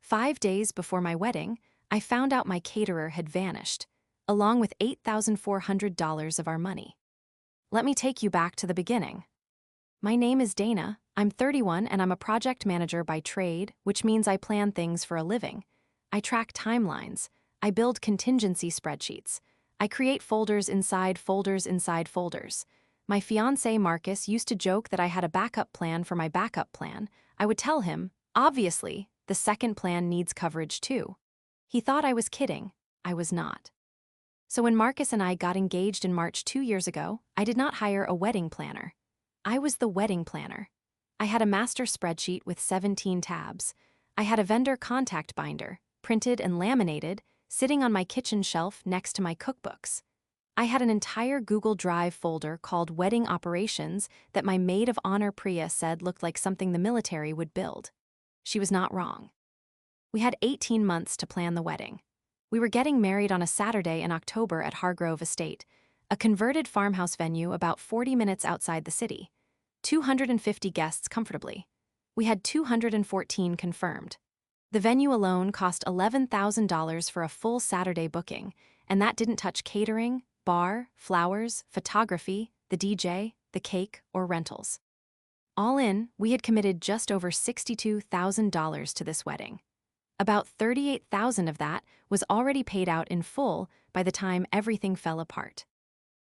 5 days before my wedding, I found out my caterer had vanished, along with $8,400 of our money. Let me take you back to the beginning. My name is Dana, I'm 31 and I'm a project manager by trade, which means I plan things for a living. I track timelines, I build contingency spreadsheets, I create folders inside folders inside folders. My fiancé Marcus used to joke that I had a backup plan for my backup plan. I would tell him, obviously, the second plan needs coverage too. He thought I was kidding. I was not. So when Marcus and I got engaged in March 2 years ago, I did not hire a wedding planner. I was the wedding planner. I had a master spreadsheet with 17 tabs. I had a vendor contact binder, printed and laminated, sitting on my kitchen shelf next to my cookbooks. I had an entire Google Drive folder called Wedding Operations that my maid of honor Priya said looked like something the military would build. She was not wrong. We had 18 months to plan the wedding. We were getting married on a Saturday in October at Hargrove Estate, a converted farmhouse venue about 40 minutes outside the city. 250 guests comfortably. We had 214 confirmed. The venue alone cost $11,000 for a full Saturday booking, and that didn't touch catering, bar, flowers, photography, the DJ, the cake, or rentals. All in, we had committed just over $62,000 to this wedding. About $38,000 of that was already paid out in full by the time everything fell apart.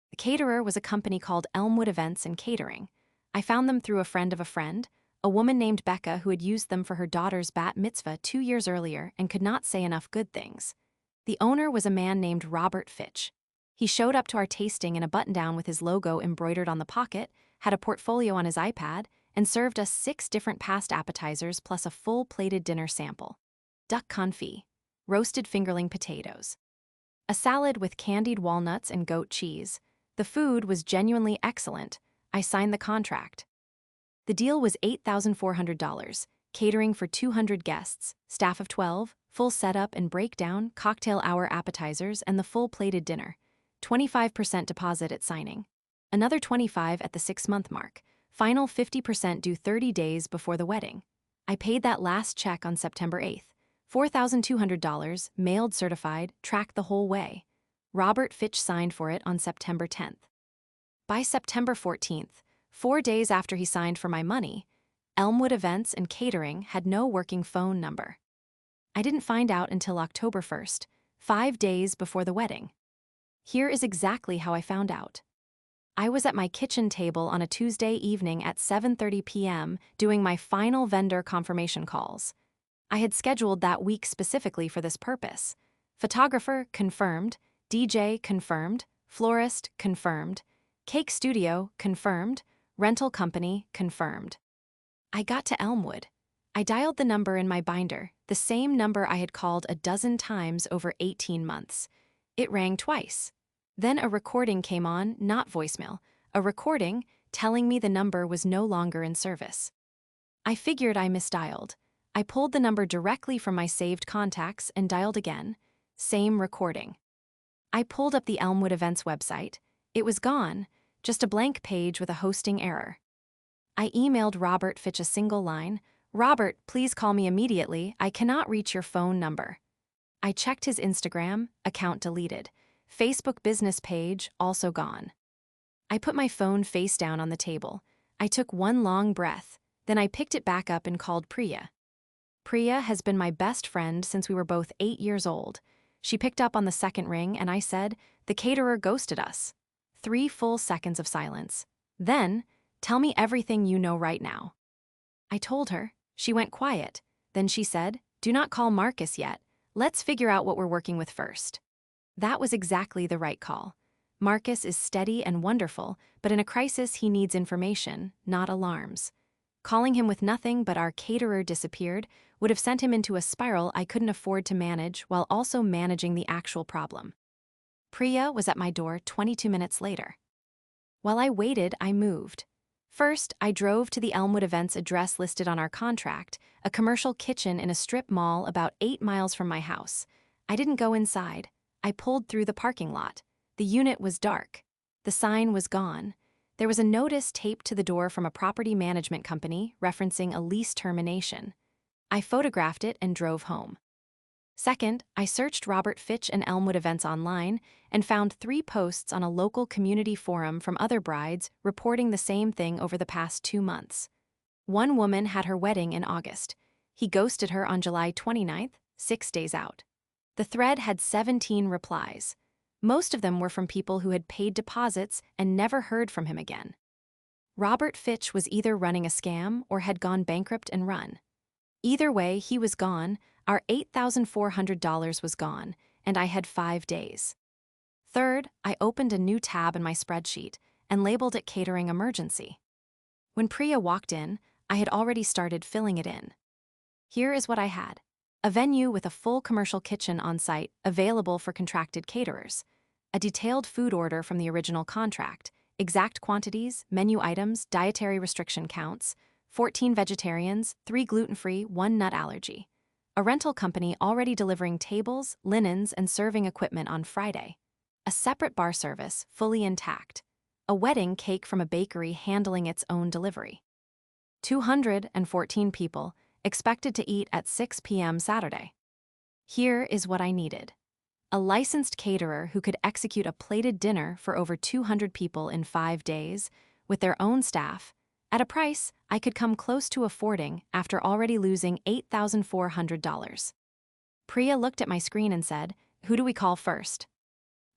The caterer was a company called Elmwood Events and Catering. I found them through a friend of a friend, a woman named Becca who had used them for her daughter's bat mitzvah 2 years earlier and could not say enough good things. The owner was a man named Robert Fitch. He showed up to our tasting in a button-down with his logo embroidered on the pocket, had a portfolio on his iPad, and served us 6 different past appetizers plus a full-plated dinner sample. Duck confit, roasted fingerling potatoes, a salad with candied walnuts and goat cheese. The food was genuinely excellent. I signed the contract. The deal was $8,400, catering for 200 guests, staff of 12, full setup and breakdown, cocktail hour appetizers, and the full-plated dinner. 25% deposit at signing. Another 25% at the 6-month mark. Final 50% due 30 days before the wedding. I paid that last check on September 8th. $4,200, mailed certified, tracked the whole way. Robert Fitch signed for it on September 10th. By September 14th, 4 days after he signed for my money, Elmwood Events and Catering had no working phone number. I didn't find out until October 1st, 5 days before the wedding. Here is exactly how I found out. I was at my kitchen table on a Tuesday evening at 7:30 p.m. doing my final vendor confirmation calls. I had scheduled that week specifically for this purpose. Photographer confirmed, DJ confirmed, florist confirmed, cake studio confirmed, rental company confirmed. I got to Elmwood. I dialed the number in my binder, the same number I had called a dozen times over 18 months. It rang twice. Then a recording came on, not voicemail, a recording telling me the number was no longer in service. I figured I misdialed. I pulled the number directly from my saved contacts and dialed again. Same recording. I pulled up the Elmwood Events website. It was gone, just a blank page with a hosting error. I emailed Robert Fitch a single line, "Robert, please call me immediately. I cannot reach your phone number." I checked his Instagram, account deleted. Facebook business page, also gone. I put my phone face down on the table. I took one long breath, then I picked it back up and called Priya. Priya has been my best friend since we were both 8 years old. She picked up on the second ring and I said, "The caterer ghosted us." 3 full seconds of silence. Then, "Tell me everything you know right now." I told her. She went quiet. Then she said, "Do not call Marcus yet. Let's figure out what we're working with first." That was exactly the right call. Marcus is steady and wonderful, but in a crisis he needs information, not alarms. Calling him with nothing but our caterer disappeared would have sent him into a spiral I couldn't afford to manage while also managing the actual problem. Priya was at my door 22 minutes later. While I waited, I moved. First, I drove to the Elmwood Events address listed on our contract, a commercial kitchen in a strip mall about 8 miles from my house. I didn't go inside. I pulled through the parking lot. The unit was dark. The sign was gone. There was a notice taped to the door from a property management company referencing a lease termination. I photographed it and drove home. Second, I searched Robert Fitch and Elmwood events online and found 3 posts on a local community forum from other brides reporting the same thing over the past 2 months. One woman had her wedding in August. He ghosted her on July 29th, 6 days out. The thread had 17 replies. Most of them were from people who had paid deposits and never heard from him again. Robert Fitch was either running a scam or had gone bankrupt and run. Either way, he was gone, our $8,400 was gone, and I had 5 days. Third, I opened a new tab in my spreadsheet and labeled it Catering Emergency. When Priya walked in, I had already started filling it in. Here is what I had. A venue with a full commercial kitchen on site available for contracted caterers. A detailed food order from the original contract, exact quantities, menu items, dietary restriction counts, 14 vegetarians, 3 gluten-free, 1 nut allergy. A rental company already delivering tables, linens, and serving equipment on Friday. A separate bar service, fully intact. A wedding cake from a bakery handling its own delivery. 214 people, expected to eat at 6 p.m. Saturday. Here is what I needed. A licensed caterer who could execute a plated dinner for over 200 people in 5 days, with their own staff, at a price I could come close to affording after already losing $8,400. Priya looked at my screen and said, "Who do we call first?"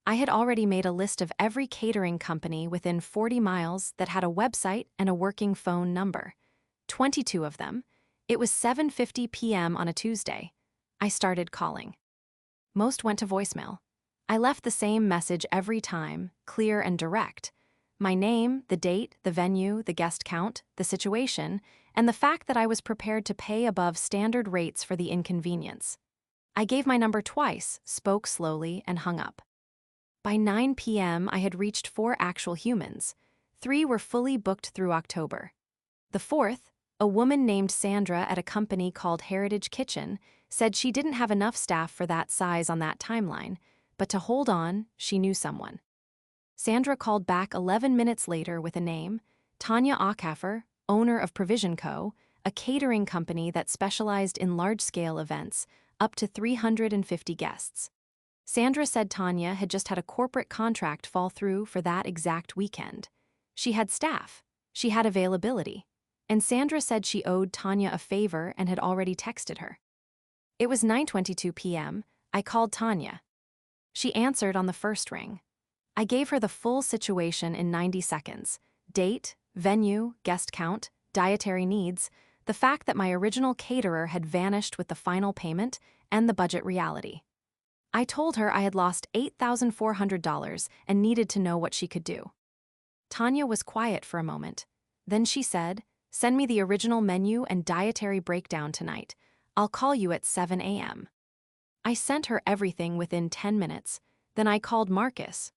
I had already made a list of every catering company within 40 miles that had a website and a working phone number. 22 of them. It was 7:50 p.m. on a Tuesday. I started calling. Most went to voicemail. I left the same message every time, clear and direct. My name, the date, the venue, the guest count, the situation, and the fact that I was prepared to pay above standard rates for the inconvenience. I gave my number twice, spoke slowly, and hung up. By 9 p.m., I had reached 4 actual humans. 3 were fully booked through October. The fourth, a woman named Sandra at a company called Heritage Kitchen, said she didn't have enough staff for that size on that timeline, but to hold on, she knew someone. Sandra called back 11 minutes later with a name, Tanya Aucaffer, owner of Provision Co., a catering company that specialized in large-scale events, up to 350 guests. Sandra said Tanya had just had a corporate contract fall through for that exact weekend. She had staff. She had availability. And Sandra said she owed Tanya a favor and had already texted her. It was 9:22 p.m. I called Tanya. She answered on the first ring. I gave her the full situation in 90 seconds. Date, venue, guest count, dietary needs, the fact that my original caterer had vanished with the final payment, and the budget reality. I told her I had lost $8,400 and needed to know what she could do. Tanya was quiet for a moment. Then she said, "Send me the original menu and dietary breakdown tonight. I'll call you at 7 a.m. I sent her everything within 10 minutes. Then I called Marcus.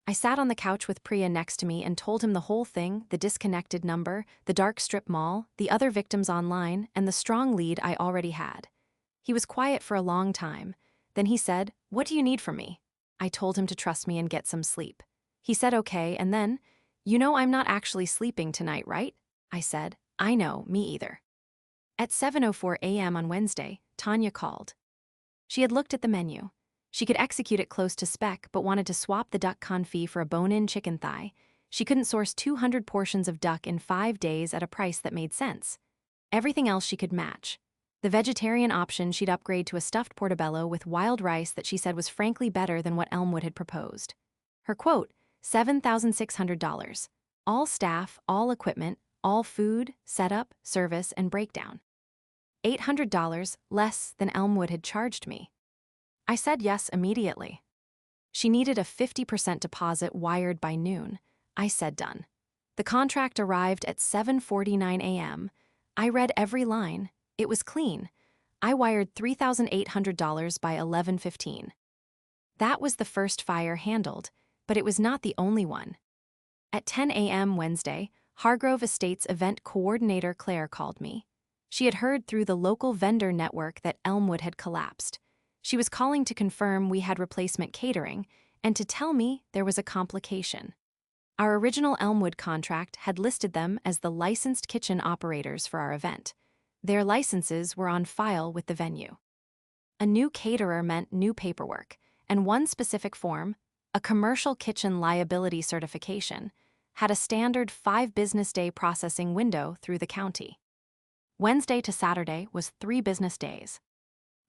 I sat on the couch with Priya next to me and told him the whole thing, the disconnected number, the dark strip mall, the other victims online, and the strong lead I already had. He was quiet for a long time. Then he said, "What do you need from me?" I told him to trust me and get some sleep. He said okay, and then, "You know I'm not actually sleeping tonight, right?" I said, "I know, me either." At 7:04 a.m. on Wednesday, Tanya called. She had looked at the menu. She could execute it close to spec but wanted to swap the duck confit for a bone-in chicken thigh. She couldn't source 200 portions of duck in 5 days at a price that made sense. Everything else she could match. The vegetarian option she'd upgrade to a stuffed portobello with wild rice that she said was frankly better than what Elmwood had proposed. Her quote, $7,600. All staff, all equipment, all food, setup, service, and breakdown. $800 less than Elmwood had charged me. I said yes immediately. She needed a 50% deposit wired by noon. I said done. The contract arrived at 7:49 a.m. I read every line. It was clean. I wired $3,800 by 11:15. That was the first fire handled, but it was not the only one. At 10 a.m. Wednesday, Hargrove Estates event coordinator Claire called me. She had heard through the local vendor network that Elmwood had collapsed. She was calling to confirm we had replacement catering and to tell me there was a complication. Our original Elmwood contract had listed them as the licensed kitchen operators for our event. Their licenses were on file with the venue. A new caterer meant new paperwork, and one specific form, a commercial kitchen liability certification, had a standard 5-business-day processing window through the county. Wednesday to Saturday was 3 business days.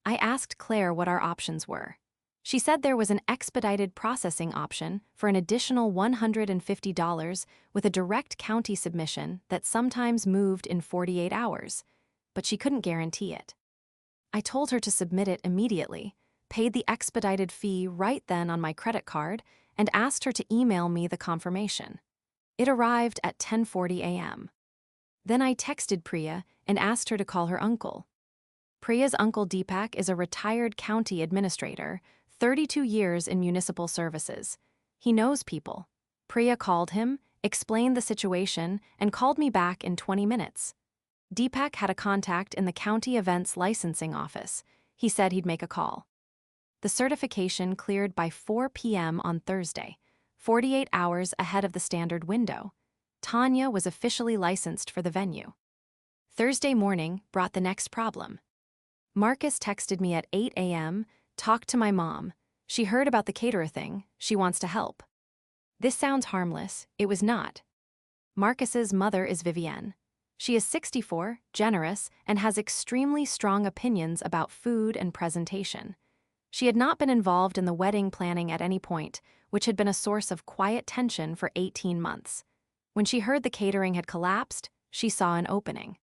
I asked Claire what our options were. She said there was an expedited processing option for an additional $150 with a direct county submission that sometimes moved in 48 hours, but she couldn't guarantee it. I told her to submit it immediately, paid the expedited fee right then on my credit card, and asked her to email me the confirmation. It arrived at 10:40 a.m. Then I texted Priya and asked her to call her uncle. Priya's uncle Deepak is a retired county administrator, 32 years in municipal services. He knows people. Priya called him, explained the situation, and called me back in 20 minutes. Deepak had a contact in the county events licensing office. He said he'd make a call. The certification cleared by 4 p.m. on Thursday, 48 hours ahead of the standard window. Tanya was officially licensed for the venue. Thursday morning brought the next problem. Marcus texted me at 8 a.m., talked to my mom. She heard about the caterer thing, she wants to help. This sounds harmless, it was not. Marcus's mother is Vivienne. She is 64, generous, and has extremely strong opinions about food and presentation. She had not been involved in the wedding planning at any point, which had been a source of quiet tension for 18 months. When she heard the catering had collapsed, she saw an opening.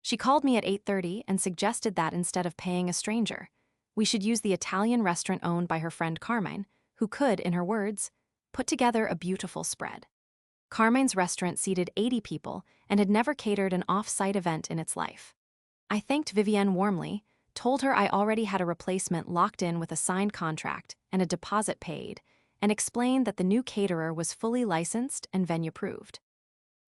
She called me at 8:30 and suggested that instead of paying a stranger, we should use the Italian restaurant owned by her friend Carmine, who could, in her words, put together a beautiful spread. Carmine's restaurant seated 80 people and had never catered an off-site event in its life. I thanked Vivienne warmly, told her I already had a replacement locked in with a signed contract and a deposit paid, and explained that the new caterer was fully licensed and venue-approved.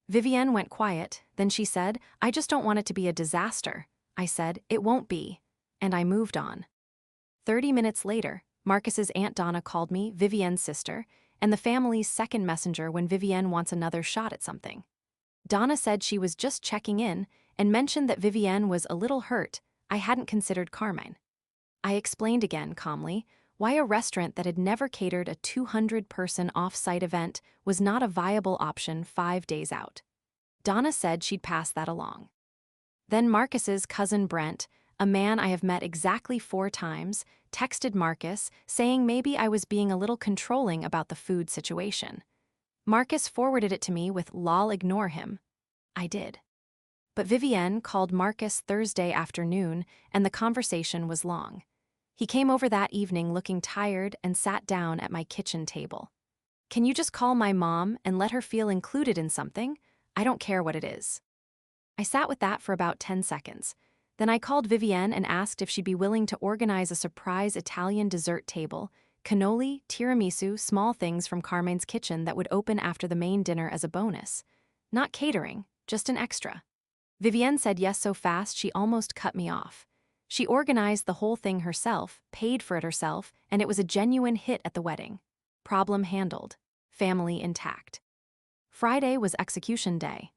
Vivienne went quiet, then she said, "I just don't want it to be a disaster." I said, "It won't be," and I moved on. 30 minutes later, Marcus's Aunt Donna called me, Vivienne's sister, and the family's second messenger when Vivienne wants another shot at something. Donna said she was just checking in and mentioned that Vivienne was a little hurt I hadn't considered Carmine. I explained again, calmly, why a restaurant that had never catered a 200-person off-site event was not a viable option 5 days out. Donna said she'd pass that along. Then Marcus's cousin Brent, a man I have met exactly 4 times, texted Marcus saying maybe I was being a little controlling about the food situation. Marcus forwarded it to me with "lol, ignore him." I did. But Vivienne called Marcus Thursday afternoon, and the conversation was long. He came over that evening looking tired and sat down at my kitchen table. "Can you just call my mom and let her feel included in something? I don't care what it is." I sat with that for about 10 seconds. Then I called Vivienne and asked if she'd be willing to organize a surprise Italian dessert table, cannoli, tiramisu, small things from Carmine's kitchen that would open after the main dinner as a bonus. Not catering, just an extra. Vivienne said yes so fast she almost cut me off. She organized the whole thing herself, paid for it herself, and it was a genuine hit at the wedding. Problem handled. Family intact. Friday was execution day.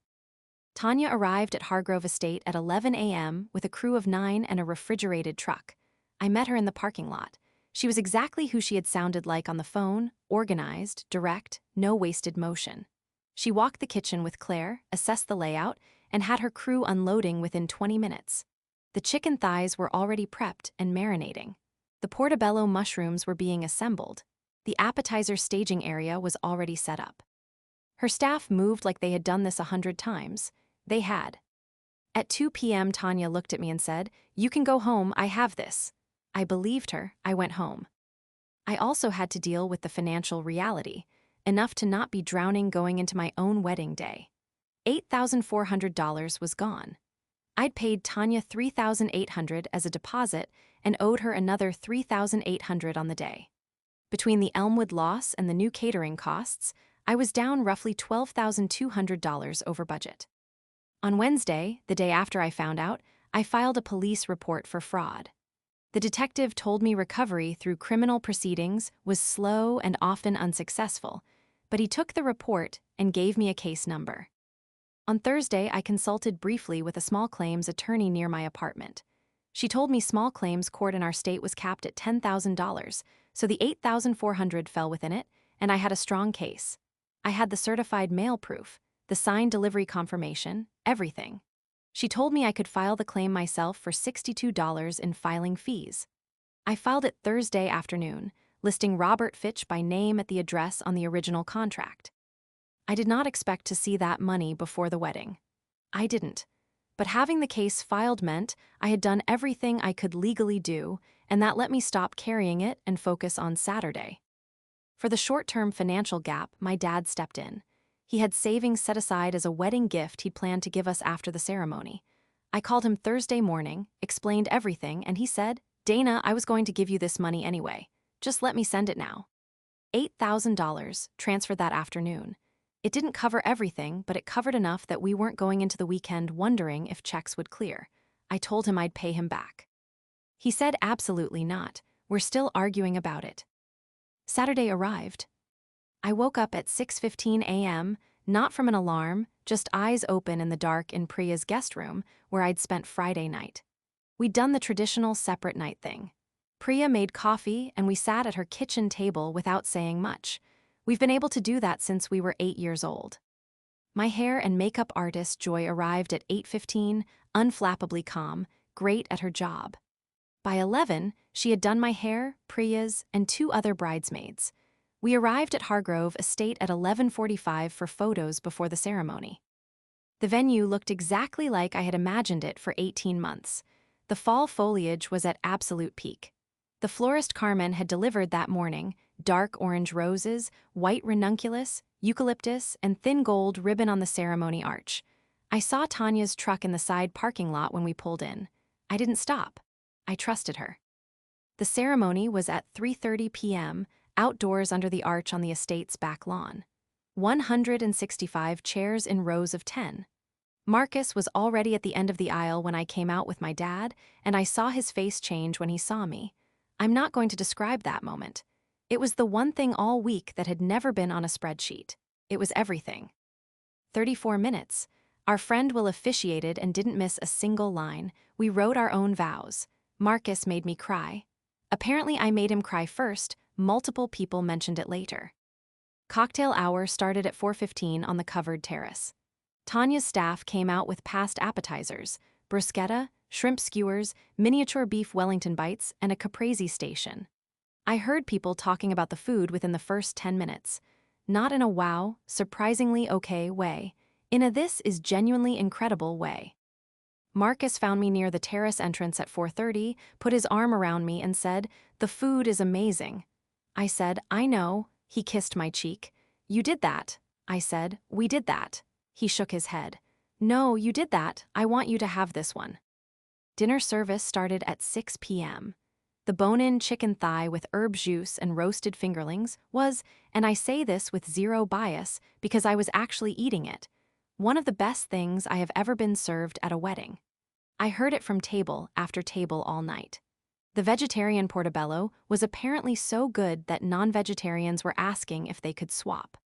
Tanya arrived at Hargrove Estate at 11 a.m. with a crew of 9 and a refrigerated truck. I met her in the parking lot. She was exactly who she had sounded like on the phone, organized, direct, no wasted motion. She walked the kitchen with Claire, assessed the layout, and had her crew unloading within 20 minutes. The chicken thighs were already prepped and marinating. The portobello mushrooms were being assembled. The appetizer staging area was already set up. Her staff moved like they had done this 100 times. They had. At 2 p.m. Tanya looked at me and said, "You can go home, I have this." I believed her, I went home. I also had to deal with the financial reality, enough to not be drowning going into my own wedding day. $8,400 was gone. I'd paid Tanya $3,800 as a deposit and owed her another $3,800 on the day. Between the Elmwood loss and the new catering costs, I was down roughly $12,200 over budget. On Wednesday, the day after I found out, I filed a police report for fraud. The detective told me recovery through criminal proceedings was slow and often unsuccessful, but he took the report and gave me a case number. On Thursday, I consulted briefly with a small claims attorney near my apartment. She told me small claims court in our state was capped at $10,000, so the $8,400 fell within it, and I had a strong case. I had the certified mail proof, the signed delivery confirmation, everything. She told me I could file the claim myself for $62 in filing fees. I filed it Thursday afternoon, listing Robert Fitch by name at the address on the original contract. I did not expect to see that money before the wedding. I didn't. But having the case filed meant I had done everything I could legally do, and that let me stop carrying it and focus on Saturday. For the short-term financial gap, my dad stepped in. He had savings set aside as a wedding gift he'd planned to give us after the ceremony. I called him Thursday morning, explained everything, and he said, "Dana, I was going to give you this money anyway. Just let me send it now." $8,000 transferred that afternoon. It didn't cover everything, but it covered enough that we weren't going into the weekend wondering if checks would clear. I told him I'd pay him back. He said absolutely not. We're still arguing about it. Saturday arrived. I woke up at 6:15 a.m., not from an alarm, just eyes open in the dark in Priya's guest room, where I'd spent Friday night. We'd done the traditional separate night thing. Priya made coffee, and we sat at her kitchen table without saying much. We've been able to do that since we were 8 years old. My hair and makeup artist Joy arrived at 8:15, unflappably calm, great at her job. By 11, she had done my hair, Priya's, and 2 other bridesmaids. We arrived at Hargrove Estate at 11:45 for photos before the ceremony. The venue looked exactly like I had imagined it for 18 months. The fall foliage was at absolute peak. The florist Carmen had delivered that morning dark orange roses, white ranunculus, eucalyptus, and thin gold ribbon on the ceremony arch. I saw Tanya's truck in the side parking lot when we pulled in. I didn't stop. I trusted her. The ceremony was at 3:30 p.m., outdoors under the arch on the estate's back lawn. 165 chairs in rows of 10. Marcus was already at the end of the aisle when I came out with my dad, and I saw his face change when he saw me. I'm not going to describe that moment. It was the one thing all week that had never been on a spreadsheet. It was everything. 34 minutes. Our friend Will officiated and didn't miss a single line. We wrote our own vows. Marcus made me cry. Apparently I made him cry first. Multiple people mentioned it later. Cocktail hour started at 4:15 on the covered terrace. Tanya's staff came out with past appetizers, bruschetta, shrimp skewers, miniature beef Wellington bites, and a caprese station. I heard people talking about the food within the first 10 minutes. Not in a wow, surprisingly okay way. In a this is genuinely incredible way. Marcus found me near the terrace entrance at 4:30, put his arm around me and said, "The food is amazing." I said, "I know." He kissed my cheek. "You did that." I said, "We did that." He shook his head. "No, you did that. I want you to have this one." Dinner service started at 6 p.m. The bone-in chicken thigh with herb juice and roasted fingerlings was, and I say this with zero bias because I was actually eating it, one of the best things I have ever been served at a wedding. I heard it from table after table all night. The vegetarian portobello was apparently so good that non-vegetarians were asking if they could swap.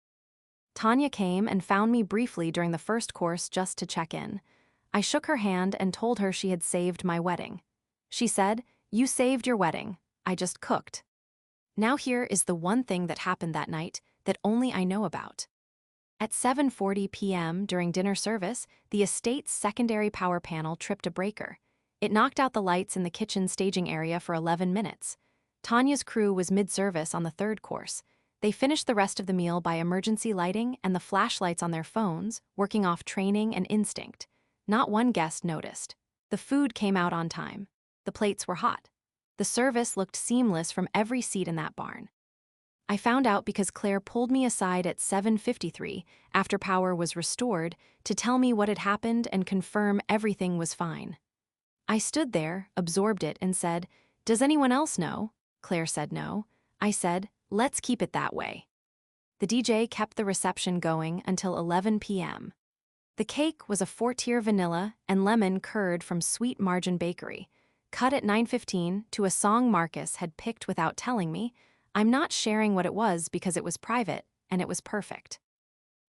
Tanya came and found me briefly during the first course just to check in. I shook her hand and told her she had saved my wedding. She said, "You saved your wedding. I just cooked." Now here is the one thing that happened that night that only I know about. At 7:40 p.m. during dinner service, the estate's secondary power panel tripped a breaker. It knocked out the lights in the kitchen staging area for 11 minutes. Tanya's crew was mid-service on the third course. They finished the rest of the meal by emergency lighting and the flashlights on their phones, working off training and instinct. Not one guest noticed. The food came out on time. The plates were hot. The service looked seamless from every seat in that barn. I found out because Claire pulled me aside at 7:53, after power was restored, to tell me what had happened and confirm everything was fine. I stood there, absorbed it, and said, "Does anyone else know?" Claire said no. I said, "Let's keep it that way." The DJ kept the reception going until 11 p.m. The cake was a 4-tier vanilla and lemon curd from Sweet Margin Bakery, cut at 9:15 to a song Marcus had picked without telling me. I'm not sharing what it was because it was private, and it was perfect.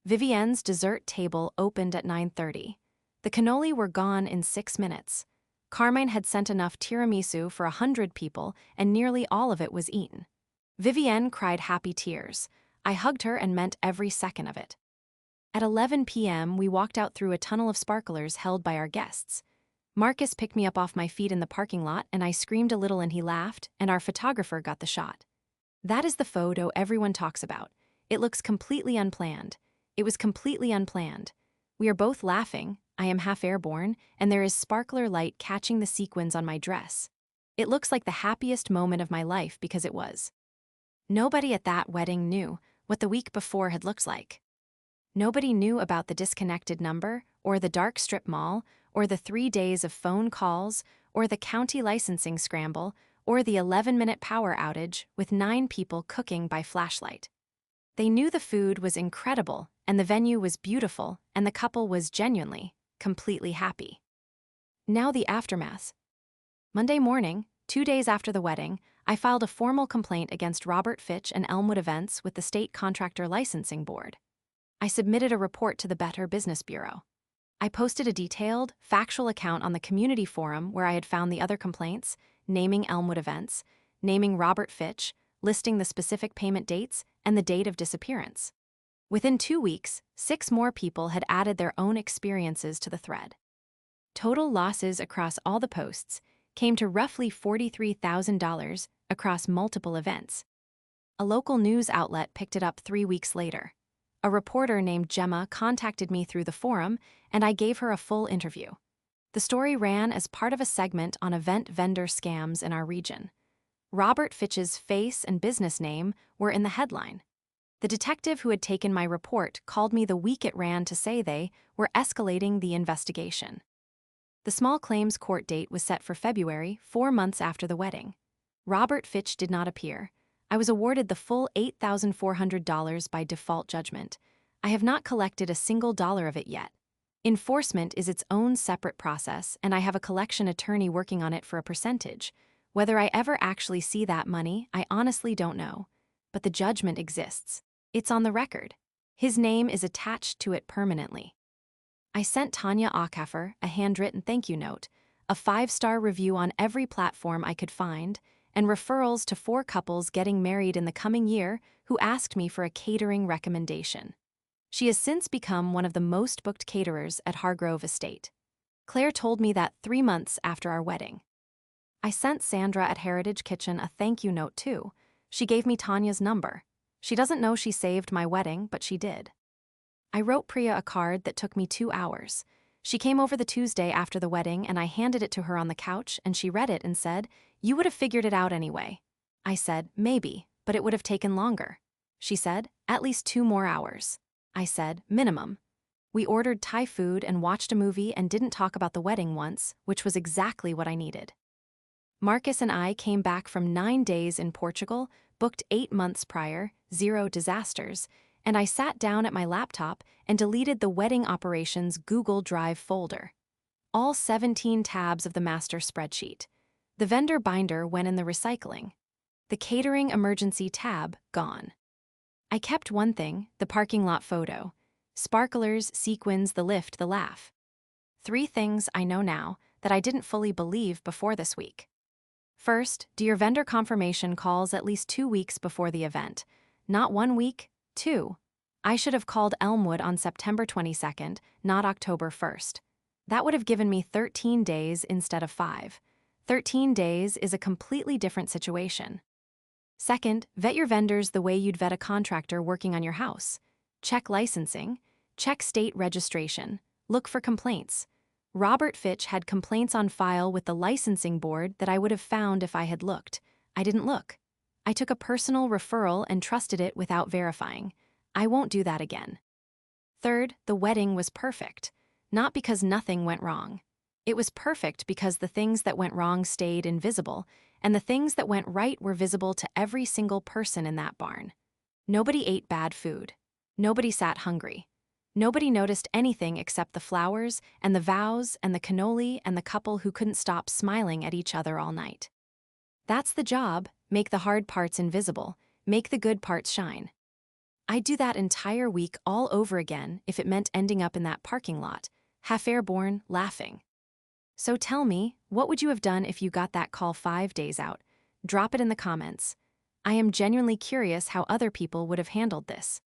Vivienne's dessert table opened at 9:30. The cannoli were gone in 6 minutes. Carmine had sent enough tiramisu for 100 people, and nearly all of it was eaten. Vivienne cried happy tears. I hugged her and meant every second of it. At 11 p.m., we walked out through a tunnel of sparklers held by our guests. Marcus picked me up off my feet in the parking lot, and I screamed a little and he laughed, and our photographer got the shot. That is the photo everyone talks about. It looks completely unplanned. It was completely unplanned. We are both laughing, I am half airborne, and there is sparkler light catching the sequins on my dress. It looks like the happiest moment of my life because it was. Nobody at that wedding knew what the week before had looked like. Nobody knew about the disconnected number, or the dark strip mall, or the 3 days of phone calls, or the county licensing scramble, or the 11-minute power outage with 9 people cooking by flashlight. They knew the food was incredible, and the venue was beautiful, and the couple was genuinely, completely happy. Now the aftermath. Monday morning, 2 days after the wedding, I filed a formal complaint against Robert Fitch and Elmwood Events with the State Contractor Licensing Board. I submitted a report to the Better Business Bureau. I posted a detailed, factual account on the community forum where I had found the other complaints, naming Elmwood Events, naming Robert Fitch, listing the specific payment dates, and the date of disappearance. Within 2 weeks, 6 more people had added their own experiences to the thread. Total losses across all the posts came to roughly $43,000 across multiple events. A local news outlet picked it up 3 weeks later. A reporter named Gemma contacted me through the forum, and I gave her a full interview. The story ran as part of a segment on event vendor scams in our region. Robert Fitch's face and business name were in the headline. The detective who had taken my report called me the week it ran to say they were escalating the investigation. The small claims court date was set for February, 4 months after the wedding. Robert Fitch did not appear. I was awarded the full $8,400 by default judgment. I have not collected a single dollar of it yet. Enforcement is its own separate process, and I have a collection attorney working on it for a percentage. Whether I ever actually see that money, I honestly don't know. But the judgment exists. It's on the record. His name is attached to it permanently. I sent Tanya Ackafer a handwritten thank you note, a 5-star review on every platform I could find, and referrals to 4 couples getting married in the coming year who asked me for a catering recommendation. She has since become one of the most booked caterers at Hargrove Estate. Claire told me that 3 months after our wedding. I sent Sandra at Heritage Kitchen a thank you note too. She gave me Tanya's number. She doesn't know she saved my wedding, but she did. I wrote Priya a card that took me 2 hours. She came over the Tuesday after the wedding, and I handed it to her on the couch, and she read it and said, "You would have figured it out anyway." I said, "Maybe, but it would have taken longer." She said, "At least 2 more hours." I said, "Minimum." We ordered Thai food and watched a movie and didn't talk about the wedding once, which was exactly what I needed. Marcus and I came back from 9 days in Portugal, booked 8 months prior, 0 disasters, and I sat down at my laptop and deleted the wedding operations Google Drive folder. All 17 tabs of the master spreadsheet. The vendor binder went in the recycling. The catering emergency tab, gone. I kept one thing, the parking lot photo. Sparklers, sequins, the lift, the laugh. 3 things I know now that I didn't fully believe before this week. First, do your vendor confirmation calls at least 2 weeks before the event. Not 1 week, 2. I should have called Elmwood on September 22nd, not October 1st. That would have given me 13 days instead of 5. 13 days is a completely different situation. Second, vet your vendors the way you'd vet a contractor working on your house. Check licensing, check state registration, look for complaints. Robert Fitch had complaints on file with the licensing board that I would have found if I had looked. I didn't look. I took a personal referral and trusted it without verifying. I won't do that again. Third, the wedding was perfect. Not because nothing went wrong. It was perfect because the things that went wrong stayed invisible, and the things that went right were visible to every single person in that barn. Nobody ate bad food. Nobody sat hungry. Nobody noticed anything except the flowers and the vows and the cannoli and the couple who couldn't stop smiling at each other all night. That's the job, make the hard parts invisible, make the good parts shine. I'd do that entire week all over again if it meant ending up in that parking lot, half airborne, laughing. So tell me, what would you have done if you got that call 5 days out? Drop it in the comments. I am genuinely curious how other people would have handled this.